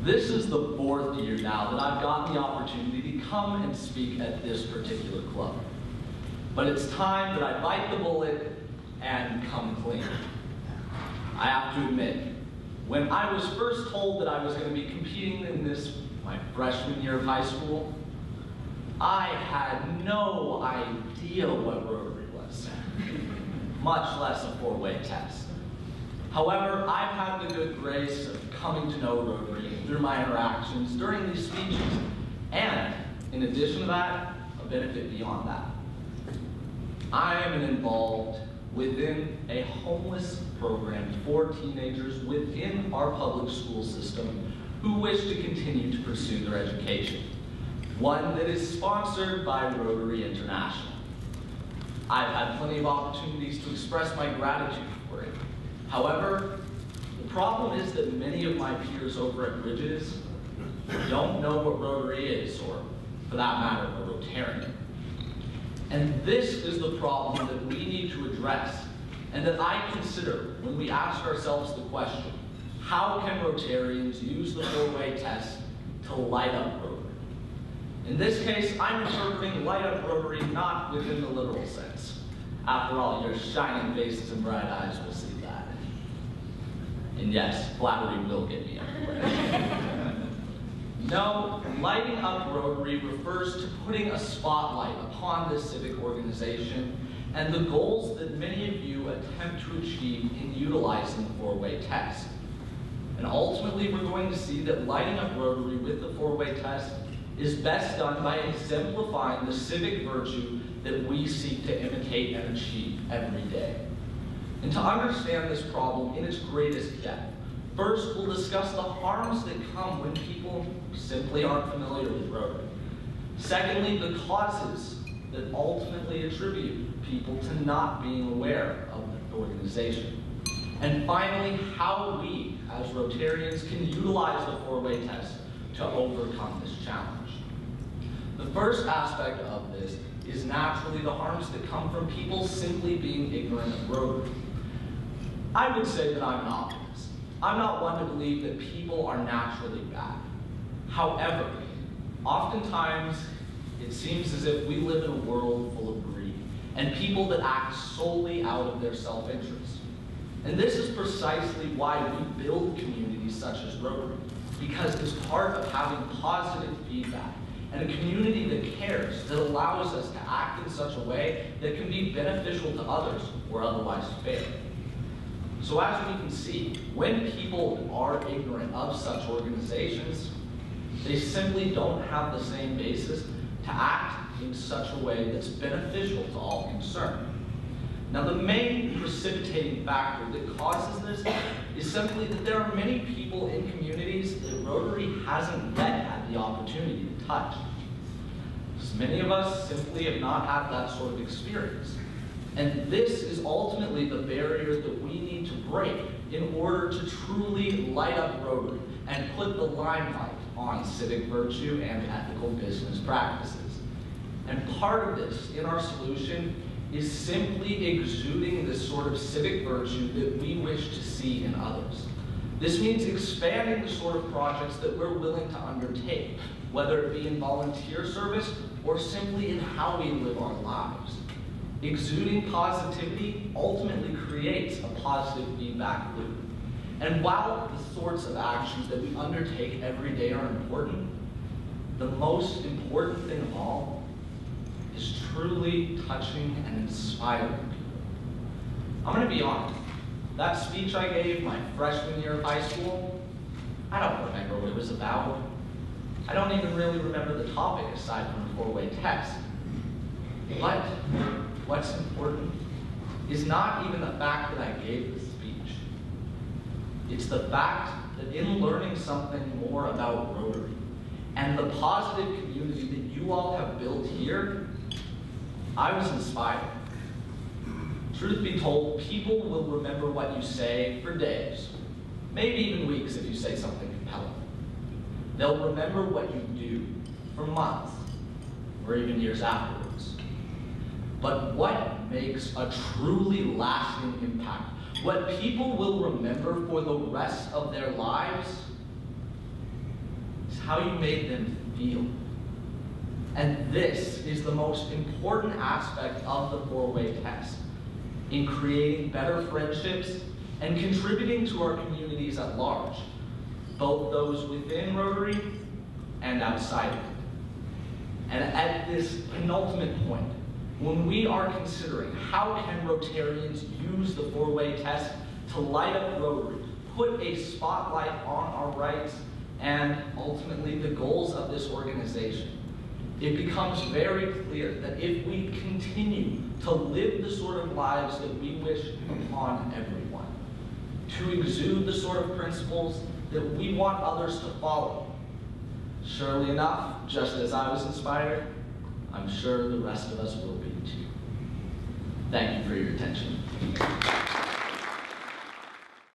This is the 4th year now that I've gotten the opportunity to come and speak at this particular club. But it's time that I bite the bullet and come clean. I have to admit, when I was first told that I was going to be competing in this my freshman year of high school, I had no idea what Rotary was, much less a 4-way test. However, I've had the good grace of coming to know Rotary through my interactions during these speeches, and in addition to that, a benefit beyond that. I am involved within a homeless program for teenagers within our public school system who wish to continue to pursue their education, one that is sponsored by Rotary International. I've had plenty of opportunities to express my gratitude for it. However, the problem is that many of my peers over at Bridges don't know what Rotary is, or for that matter, a Rotarian. And this is the problem that we need to address, and that I consider when we ask ourselves the question, how can Rotarians use the 4-way test to light up Rotary? In this case, I'm interpreting light up Rotary not within the literal sense. After all, your shining faces and bright eyes will see that. And yes, flattery will get me everywhere. No, lighting up Rotary refers to putting a spotlight upon this civic organization and the goals that many of you attempt to achieve in utilizing the 4-way test. And ultimately, we're going to see that lighting up Rotary with the 4-way test is best done by exemplifying the civic virtue that we seek to imitate and achieve every day. And to understand this problem in its greatest depth, first we'll discuss the harms that come when people simply aren't familiar with Rotary. Secondly, the causes that ultimately attribute people to not being aware of the organization. And finally, how we, as Rotarians, can utilize the 4-way test to overcome this challenge. The first aspect of this is naturally the harms that come from people simply being ignorant of Rotary. I would say that I'm an optimist. I'm not one to believe that people are naturally bad. However, oftentimes it seems as if we live in a world full of greed and people that act solely out of their self-interest. And this is precisely why we build communities such as Rotary, because it's part of having positive feedback and a community that cares, that allows us to act in such a way that can be beneficial to others or otherwise fair. So as we can see, when people are ignorant of such organizations, they simply don't have the same basis to act in such a way that's beneficial to all concerned. Now, the main precipitating factor that causes this is simply that there are many people in communities that Rotary hasn't yet had the opportunity to touch. Because many of us simply have not had that sort of experience. And this is ultimately the barrier that we need to break in order to truly light up Rotary and put the limelight on civic virtue and ethical business practices. And part of this in our solution is simply exuding this sort of civic virtue that we wish to see in others. This means expanding the sort of projects that we're willing to undertake, whether it be in volunteer service or simply in how we live our lives. Exuding positivity ultimately creates a positive feedback loop. And while the sorts of actions that we undertake every day are important, the most important thing of all is truly touching and inspiring people. I'm going to be honest. That speech I gave my freshman year of high school, I don't remember what it was about. I don't even really remember the topic aside from the 4-way test. But what's important is not even the fact that I gave the speech. It's the fact that in learning something more about Rotary and the positive community that you all have built here, I was inspired. Truth be told, people will remember what you say for days, maybe even weeks if you say something compelling. They'll remember what you do for months, or even years afterwards. But what makes a truly lasting impact, what people will remember for the rest of their lives, how you made them feel. And this is the most important aspect of the four-way test in creating better friendships and contributing to our communities at large, both those within Rotary and outside of it. And at this penultimate point, when we are considering how can Rotarians use the four-way test to light up Rotary, put a spotlight on our rights and ultimately the goals of this organization, it becomes very clear that if we continue to live the sort of lives that we wish upon everyone, to exude the sort of principles that we want others to follow, surely enough, just as I was inspired, I'm sure the rest of us will be too. Thank you for your attention.